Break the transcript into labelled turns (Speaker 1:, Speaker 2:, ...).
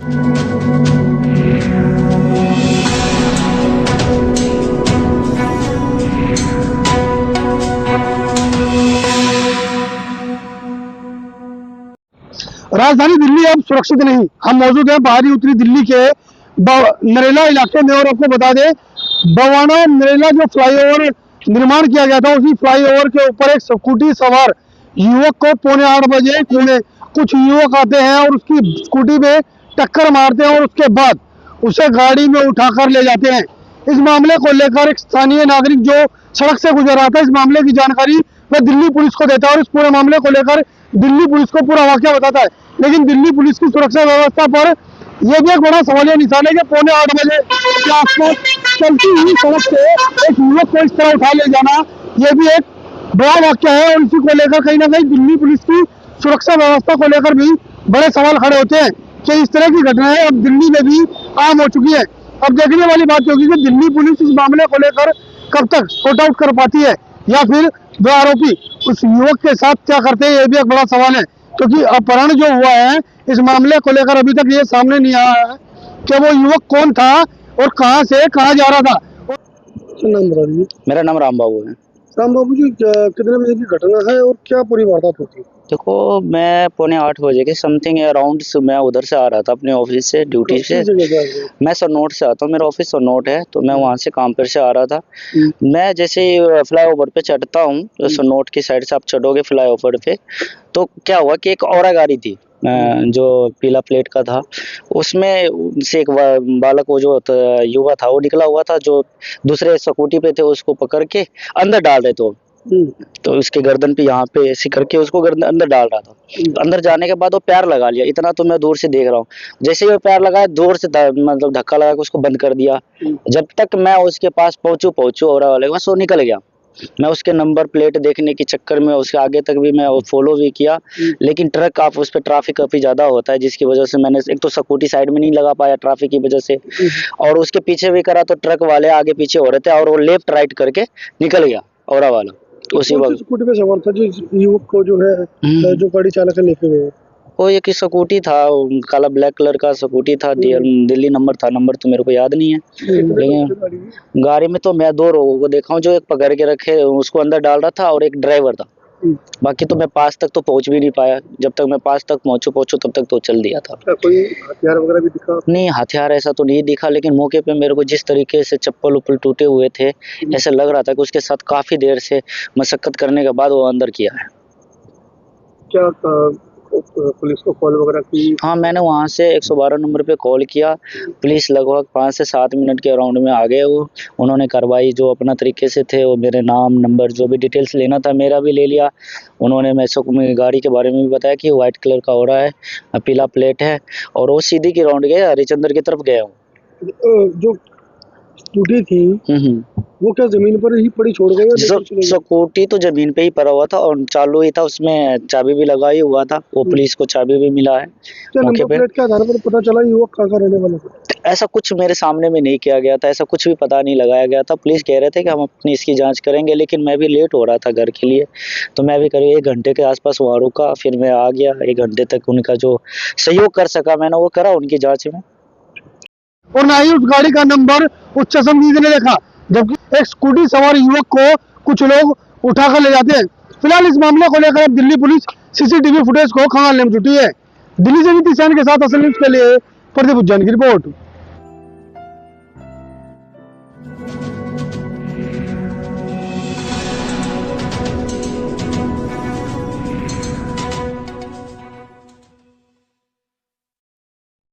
Speaker 1: राजधानी दिल्ली अब सुरक्षित नहीं। हम मौजूद हैं बाहरी उत्तरी दिल्ली के नरेला इलाके में, और आपको बता दें बवाना नरेला जो फ्लाईओवर निर्माण किया गया था, उसी फ्लाईओवर के ऊपर एक स्कूटी सवार युवक को 7:45 बजे कुछ युवक आते हैं और उसकी स्कूटी में टक्कर मारते हैं और उसके बाद उसे गाड़ी में उठाकर ले जाते हैं। इस मामले को लेकर एक स्थानीय नागरिक जो सड़क से गुजर रहा था, इस मामले की जानकारी वह दिल्ली पुलिस को देता है और इस पूरे मामले को लेकर दिल्ली पुलिस को पूरा वाकया बताता है। लेकिन दिल्ली पुलिस की सुरक्षा व्यवस्था पर यह भी एक बड़ा सवालिया निशान है कि 7:45 बजे के आसपास चलती हुई सड़क से एक युवक को इस तरह उठा ले जाना, यह भी एक बड़ा वाकया है। और इसी को लेकर कहीं ना कहीं दिल्ली पुलिस की सुरक्षा व्यवस्था को लेकर भी बड़े सवाल खड़े होते हैं कि इस तरह की घटनाएं अब दिल्ली में भी आम हो चुकी है। अब देखने वाली बात होगी कि दिल्ली पुलिस इस मामले को लेकर कब तक सॉर्ट आउट कर पाती है, या फिर वे आरोपी उस युवक के साथ क्या करते हैं, ये भी एक बड़ा सवाल है। क्योंकि अपहरण जो हुआ है, इस मामले को लेकर अभी तक ये सामने नहीं आया है कि वो युवक कौन था और कहां से कहां जा रहा था। नाम बता दीजिए।
Speaker 2: मेरा नाम राम बाबू है।
Speaker 1: राम बाबू जी, कितने बजे की घटना है और क्या पूरी वारदात होती है?
Speaker 2: देखो, मैं 7:45 बजे के समथिंग अराउंड मैं उधर से आ रहा था अपने ऑफिस से, ड्यूटी से। मैं सन्नोट से आता हूँ, मेरा ऑफिस सन्नोट है, तो मैं वहाँ से काम पर से आ रहा था। मैं जैसे ही फ्लाईओवर पे चढ़ता हूँ, तो सन्नोट की साइड से आप चढ़ोगे फ्लाईओवर पे, तो क्या हुआ कि एक और गाड़ी थी जो पीला प्लेट का था, उसमें से एक बालक, वो जो युवा था, वो निकला हुआ था, जो दूसरे स्कूटी पे थे उसको पकड़ के अंदर डाल रहे थे। तो उसके गर्दन पे यहाँ पे ऐसे करके उसको गर्दन अंदर डाल रहा था। तो अंदर जाने के बाद वो पैर लगा लिया, इतना तो मैं दूर से देख रहा हूँ। जैसे ही वो पैर लगाया, दूर से मतलब धक्का लगा के उसको बंद कर दिया। जब तक मैं उसके पास पहुंचू और वाले बस वो निकल गया। मैं उसके नंबर प्लेट देखने के चक्कर में उसके आगे तक भी मैं फॉलो भी किया, लेकिन ट्रक आप उस पर ट्रैफिक काफी ज्यादा होता है, जिसकी वजह से मैंने एक तो स्कूटी साइड में नहीं लगा पाया ट्रैफिक की वजह से, और उसके पीछे भी करा तो ट्रक वाले आगे पीछे हो रहे थे और वो लेफ्ट राइट करके निकल गया और वाला। उसी वक्त
Speaker 1: स्कूटी पे सवार था जो युवक को जो है जो गाड़ी चालक लेके गए,
Speaker 2: वो एक स्कूटी था, काला ब्लैक कलर का स्कूटी था, दिल्ली नंबर था, नंबर तो मेरे को याद नहीं है। लेकिन गाड़ी में तो मैं 2 लोगों को देखा हूँ, जो एक पकड़ के रखे उसको अंदर डाल रहा था और एक ड्राइवर था। बाकी तो मैं पास तक तो पहुंच भी नहीं पाया। जब तक मैं पास तक पहुंचू तब तक तो चल दिया था।
Speaker 1: क्या कोई हथियार वगैरह भी दिखा?
Speaker 2: नहीं, हथियार ऐसा तो नहीं दिखा, लेकिन मौके पे मेरे को जिस तरीके से चप्पल उप्पल टूटे हुए थे, ऐसा लग रहा था कि उसके साथ काफी देर से मशक्कत करने के बाद वो अंदर किया है।
Speaker 1: क्या पुलिस को कॉल वगैरह की?
Speaker 2: हाँ, मैंने वहाँ से 112 नंबर पे कॉल किया। पुलिस लगभग 5 से 7 मिनट के अराउंड में आ गए। वो उन्होंने कार्रवाई जो अपना तरीके से थे, वो मेरे नाम नंबर जो भी डिटेल्स लेना था मेरा भी ले लिया। उन्होंने मेरी गाड़ी के बारे में भी बताया कि वाइट कलर का हो रहा है, पीला प्लेट है, और वो सीधी की राउंड गए, हरिचंद्र की तरफ गया हूँ।
Speaker 1: जो स्कूटी थी वो क्या जमीन पर ही पड़ी छोड़ गए?
Speaker 2: स्कूटी तो जमीन पे ही पड़ा हुआ था और चालू ही था, उसमें चाबी भी लगा ही हुआ था। वो पुलिस को चाबी भी मिला है मौके पे।
Speaker 1: के आधार पर पता चला युवक कहाँ का रहने वाला था?
Speaker 2: ऐसा कुछ मेरे सामने में नहीं किया गया था, ऐसा कुछ भी पता नहीं लगाया गया था। पुलिस कह रहे थे कि हम अपनी इसकी जांच करेंगे, लेकिन मैं भी लेट हो रहा था घर के लिए, तो मैं भी करीब 1 घंटे के आसपास वहाँ रुका। फिर मैं आ गया, 1 घंटे तक उनका जो सहयोग कर सका मैंने वो करा उनकी जाँच में।
Speaker 1: और ना ही उस गाड़ी का नंबर उस चश्मदीद ने देखा, जबकि एक स्कूटी सवार युवक को कुछ लोग उठाकर ले जाते हैं। फिलहाल इस मामले को लेकर अब दिल्ली पुलिस सीसीटीवी फुटेज को खंगालने में जुटी है। दिल्ली से नीतीश के साथ असल न्यूज के लिए प्रदीप उज्जैन की रिपोर्ट।